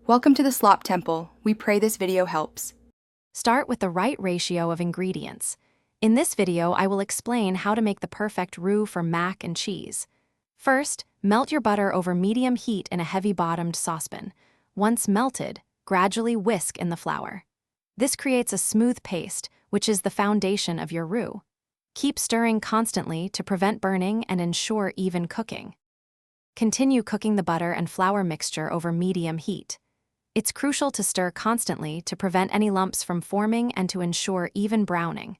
Welcome to the Slop Temple. We pray this video helps. Start with the right ratio of ingredients. In this video, I will explain how to make the perfect roux for mac and cheese. First, melt your butter over medium heat in a heavy-bottomed saucepan. Once melted, gradually whisk in the flour. This creates a smooth paste, which is the foundation of your roux. Keep stirring constantly to prevent burning and ensure even cooking. Continue cooking the butter and flour mixture over medium heat. It's crucial to stir constantly to prevent any lumps from forming and to ensure even browning.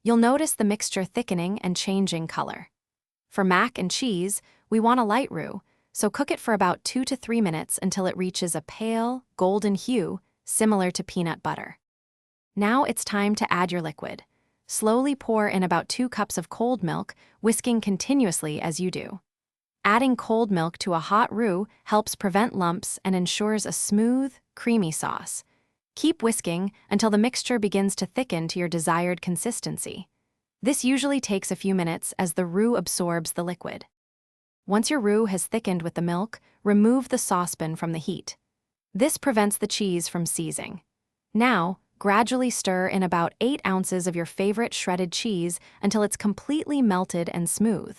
You'll notice the mixture thickening and changing color. For mac and cheese, we want a light roux, so cook it for about 2 to 3 minutes until it reaches a pale, golden hue, similar to peanut butter. Now it's time to add your liquid. Slowly pour in about 2 cups of cold milk, whisking continuously as you do. Adding cold milk to a hot roux helps prevent lumps and ensures a smooth, creamy sauce. Keep whisking until the mixture begins to thicken to your desired consistency. This usually takes a few minutes as the roux absorbs the liquid. Once your roux has thickened with the milk, remove the saucepan from the heat. This prevents the cheese from seizing. Now, gradually stir in about 8 ounces of your favorite shredded cheese until it's completely melted and smooth.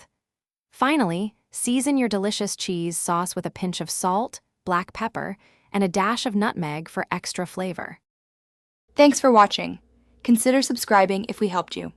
Finally, season your delicious cheese sauce with a pinch of salt, black pepper, and a dash of nutmeg for extra flavor. Thanks for watching. Consider subscribing if we helped you.